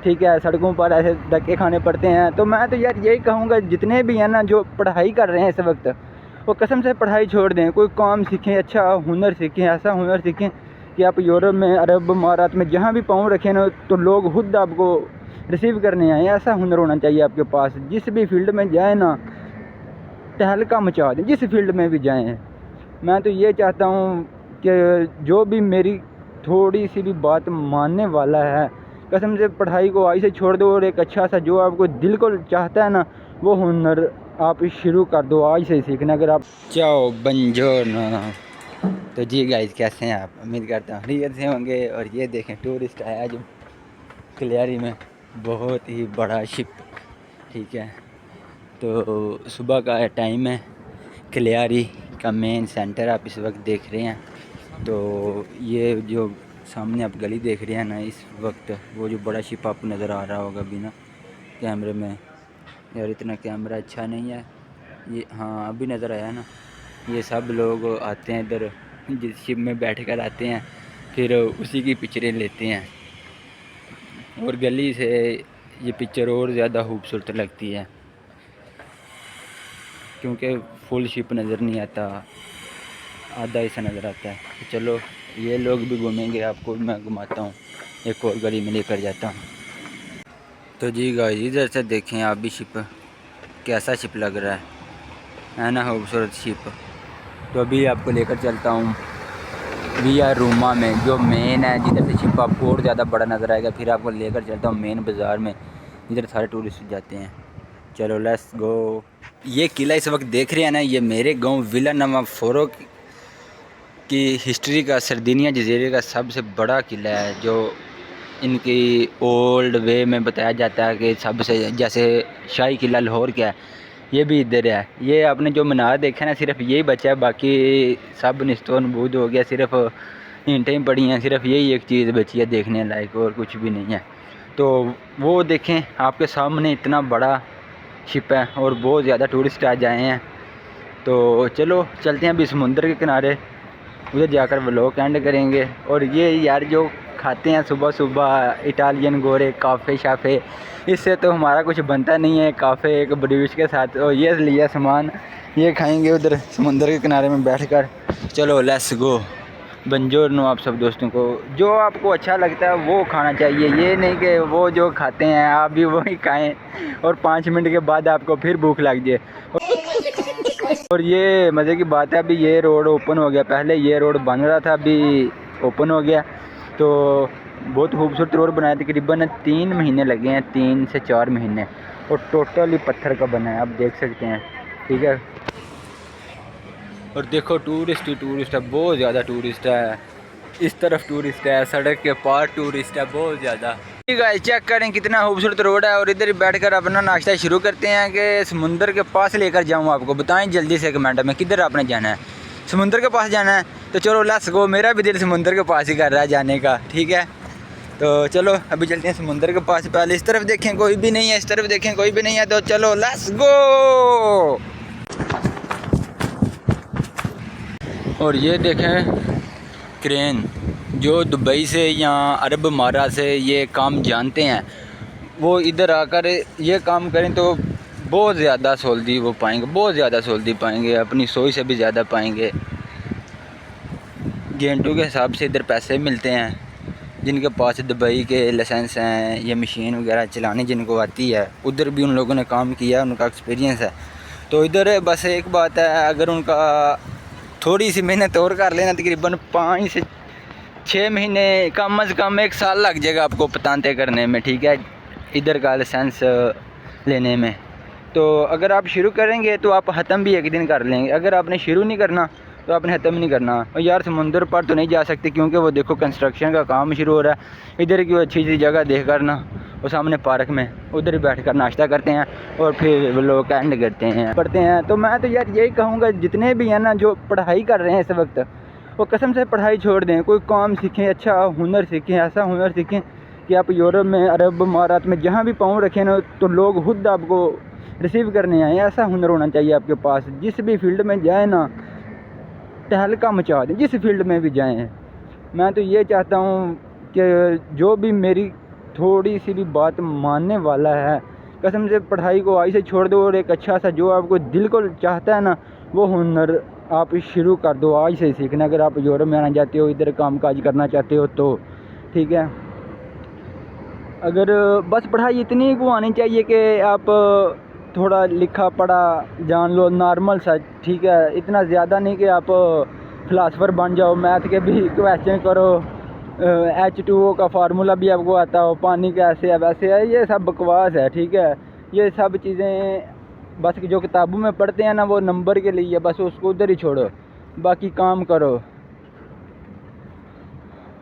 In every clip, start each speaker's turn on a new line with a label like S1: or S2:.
S1: ठीक है, सड़कों पर ऐसे धक्के खाने पड़ते हैं। तो मैं तो यार यही कहूँगा जितने भी हैं ना जो पढ़ाई कर रहे हैं इस वक्त, वो कसम से पढ़ाई छोड़ दें, कोई काम सीखें, अच्छा हुनर सीखें, ऐसा हुनर सीखें कि आप यूरोप में, अरब अमारात में जहाँ भी पाँव रखें ना तो लोग खुद आपको रिसीव करने आए। ऐसा हुनर होना चाहिए आपके पास। जिस भी फील्ड में जाए ना तहलका मचा दें, जिस फील्ड में भी जाएँ। मैं तो ये चाहता हूँ कि जो भी मेरी थोड़ी सी भी बात मानने वाला है, कसम से पढ़ाई को आज से छोड़ दो और एक अच्छा सा जो आपको दिल को चाहता है ना वो हुनर आप शुरू कर दो आज से सीखना। अगर आप चाहो बंजोरनो। तो जी गाइस, कैसे हैं आप? उम्मीद करता हूँ खैरियत से होंगे। और ये देखें टूरिस्ट आया जो कलियारी में, बहुत ही बड़ा शिप, ठीक है। तो सुबह का टाइम है, कलियारी का मेन सेंटर आप इस वक्त देख रहे हैं। तो ये जो सामने आप गली देख रहे हैं ना, इस वक्त वो जो बड़ा शिप आपको नज़र आ रहा होगा अभी ना कैमरे में। यार इतना कैमरा अच्छा नहीं है ये, हाँ अभी नज़र आया ना। ये सब लोग आते हैं इधर, जिस शिप में बैठ कर आते हैं, फिर उसी की पिक्चरें लेते हैं। और गली से ये पिक्चर और ज़्यादा खूबसूरत लगती है क्योंकि फुल शिप नज़र नहीं आता, आधा हिस्सा नज़र आता है। तो चलो ये लोग भी घूमेंगे, आपको मैं घुमाता हूँ, एक और गली में लेकर जाता हूँ। तो जी गाइस, इधर से देखें आप भी शिप, कैसा शिप लग रहा है ना, खूबसूरत शिप। तो अभी आपको लेकर चलता हूँ विया रूमा में, जो मेन है, जिधर से शिप आपको और ज़्यादा बड़ा नज़र आएगा। फिर आपको लेकर चलता हूँ मेन बाज़ार में, जिधर सारे टूरिस्ट जाते हैं। चलो लेट्स गो। ये किला इस वक्त देख रहे हैं ना, ये मेरे गांव विला नमा फोरो की हिस्ट्री का, सरदिनिया जजीरे का सबसे बड़ा किला है, जो इनकी ओल्ड वे में बताया जाता है कि सबसे, जैसे शाही किला लाहौर क्या है, ये भी इधर है। ये आपने जो मीनार देखा ना, सिर्फ यही बचा है, बाकी सब निस्तो नबूद हो गया, सिर्फ ईंटें ही पड़ी हैं, सिर्फ यही एक चीज़ बची है देखने लायक, और कुछ भी नहीं है। तो वो देखें आपके सामने, इतना बड़ा शिप है और बहुत ज़्यादा टूरिस्ट आ जाए हैं। तो चलो चलते हैं अभी समुंदर के किनारे, उधर जाकर व्लॉग एंड करेंगे। और ये यार जो खाते हैं सुबह सुबह इटालियन गोरे काफ़े शाफ़े, इससे तो हमारा कुछ बनता नहीं है। काफ़े एक ब्रिज के साथ, और ये लिया सामान, ये खाएंगे उधर समुंदर के किनारे में बैठकर। चलो लेट्स गो। बंजोरनो आप सब दोस्तों को, जो आपको अच्छा लगता है वो खाना चाहिए, ये नहीं कि वो जो खाते हैं आप भी वही खाएं और 5 मिनट के बाद आपको फिर भूख लग जाए। और ये मज़े की बात है, अभी ये रोड ओपन हो गया, पहले ये रोड बन रहा था, अभी ओपन हो गया। तो बहुत खूबसूरत रोड बनाया, तकरीबन 3 महीने लगे हैं, 3 से 4 महीने, और टोटली पत्थर का बना है, आप देख सकते हैं, ठीक है। और देखो टूरिस्ट ही टूरिस्ट है, बहुत ज़्यादा टूरिस्ट है, इस तरफ टूरिस्ट है, सड़क के पार टूरिस्ट है, बहुत ज़्यादा। ठीक है, चेक करें कितना खूबसूरत रोड है। और इधर बैठकर अपना नाश्ता शुरू करते हैं कि समुंदर के पास लेकर जाऊं आपको, बताएं जल्दी से कमेंट में किधर आपने जाना है। समुंदर के पास जाना है तो चलो लेट्स गो, मेरा भी दिल समुंदर के पास ही कर रहा है जाने का, ठीक है। तो चलो अभी चलते हैं समुंदर के पास। पहले इस तरफ देखें कोई भी नहीं है, इस तरफ देखें कोई भी नहीं है, तो चलो लेट्स गो। और ये देखें क्रेन, जो दुबई से या अरब अमारात से ये काम जानते हैं, वो इधर आकर ये काम करें तो बहुत ज़्यादा सहुलती वो पाएंगे, बहुत ज़्यादा सहुलती पाएंगे, अपनी सोच से भी ज़्यादा पाएंगे। घंटों के हिसाब से इधर पैसे मिलते हैं। जिनके पास दुबई के लाइसेंस हैं, ये मशीन वगैरह चलाने जिनको आती है, उधर भी उन लोगों ने काम किया, उनका एक्सपीरियंस है। तो इधर बस एक बात है, अगर उनका थोड़ी सी मेहनत और कर लेना, तकरीबन 5 से 6 महीने, कम अज़ कम 1 साल लग जाएगा आपको पतांते करने में, ठीक है, इधर का लाइसेंस लेने में। तो अगर आप शुरू करेंगे तो आप ख़त्म भी एक दिन कर लेंगे, अगर आपने शुरू नहीं करना तो आपने ख़त्म नहीं करना। और यार समुंदर पर तो नहीं जा सकते क्योंकि वो देखो कंस्ट्रक्शन का काम शुरू हो रहा है। इधर की अच्छी सी जगह देख कर ना, वो सामने पार्क में, उधर ही बैठ कर नाश्ता करते हैं और फिर वो लोग एंड करते हैं, पढ़ते हैं। तो मैं तो यार यही कहूँगा जितने भी हैं ना जो पढ़ाई कर रहे हैं इस वक्त, वो कसम से पढ़ाई छोड़ दें, कोई काम सीखें, अच्छा हुनर सीखें, ऐसा हुनर सीखें कि आप यूरोप में, अरब अमारात में जहाँ भी पाँव रखें ना तो लोग खुद आपको रिसीव करने आए। ऐसा हुनर होना चाहिए आपके पास। जिस भी फील्ड में जाए ना तहलका मचा दें, जिस फील्ड में भी जाएं। मैं तो ये चाहता हूँ कि जो भी मेरी थोड़ी सी भी बात मानने वाला है, कसम से पढ़ाई को आई से छोड़ दो और एक अच्छा सा जो आपको दिल को चाहता है ना वो हुनर आप शुरू कर दो आज से सीखना। अगर आप यूरोप में आना चाहते हो, इधर काम काज करना चाहते हो तो ठीक है। अगर बस पढ़ाई इतनी को आनी चाहिए कि आप थोड़ा लिखा पढ़ा जान लो, नॉर्मल सा, ठीक है। इतना ज़्यादा नहीं कि आप फ़िलासफ़र बन जाओ, मैथ के भी क्वेश्चन करो, H2O का फार्मूला भी आपको आता हो, पानी कैसे है वैसे है, ये सब बकवास है, ठीक है। ये सब चीज़ें बस जो किताबों में पढ़ते हैं ना वो नंबर के लिए, बस उसको उधर ही छोड़ो, बाकी काम करो।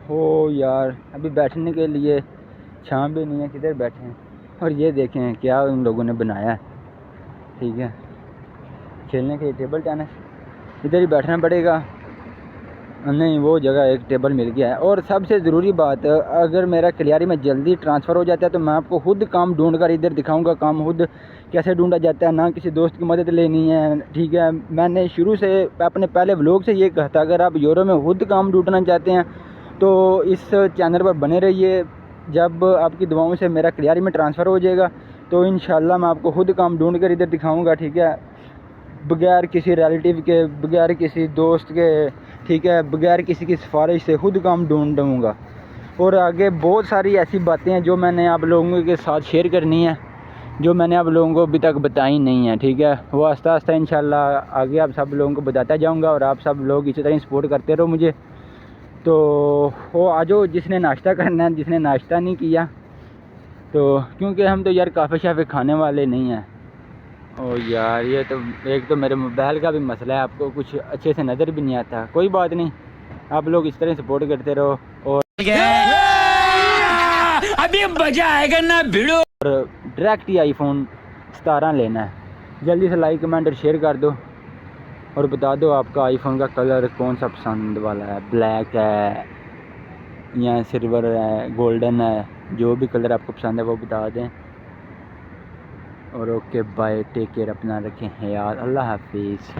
S1: हो यार, अभी बैठने के लिए छाँव भी नहीं है, किधर बैठे हैं। और ये देखें क्या उन लोगों ने बनाया है, ठीक है, खेलने के लिए टेबल टेनिस। इधर ही बैठना पड़ेगा, नहीं वो जगह एक टेबल मिल गया है। और सबसे ज़रूरी बात, अगर मेरा क्लियारी में जल्दी ट्रांसफ़र हो जाता है तो मैं आपको खुद काम ढूंढ कर इधर दिखाऊंगा, काम खुद कैसे ढूंढा जाता है, ना किसी दोस्त की मदद लेनी है, ठीक है। मैंने शुरू से अपने पहले व्लॉग से ये कहा था, अगर आप यूरोप में खुद काम ढूंढना चाहते हैं तो इस चैनल पर बने रहिए। जब आपकी दुआओं से मेरा क्लियारी में ट्रांसफ़र हो जाएगा तो इंशाल्लाह मैं आपको खुद काम ढूंढ कर इधर दिखाऊँगा, ठीक है, बगैर किसी रिलेटिव के, बगैर किसी दोस्त के, ठीक है, बगैर किसी की सिफारिश से खुद काम ढूंढ दूँगा। और आगे बहुत सारी ऐसी बातें हैं जो मैंने आप लोगों के साथ शेयर करनी है, जो मैंने आप लोगों को अभी तक बताई नहीं है, ठीक है। वो आस्ता आस्ता इंशाल्लाह आगे आप सब लोगों को बताता जाऊँगा और आप सब लोग इसी तरह सपोर्ट करते रहो मुझे। तो वो आ जाओ जिसने नाश्ता करना है, जिसने नाश्ता नहीं किया तो, क्योंकि हम तो यार काफ़े शाफ़े खाने वाले नहीं हैं। ओ यार, ये तो एक तो मेरे मोबाइल का भी मसला है, आपको कुछ अच्छे से नज़र भी नहीं आता। कोई बात नहीं, आप लोग इस तरह सपोर्ट करते रहो और अभी मजा आएगा ना भिड़ो। और डायरेक्ट ही आईफोन 17 लेना है। जल्दी से लाइक कमेंट और शेयर कर दो और बता दो आपका आईफोन का कलर कौन सा पसंद वाला है, ब्लैक है या सिल्वर है, गोल्डन है, जो भी कलर आपको पसंद है वो बता दें। और ओके बाय, टेक केयर, अपना रखें ख्याल, अल्लाह हाफिज़।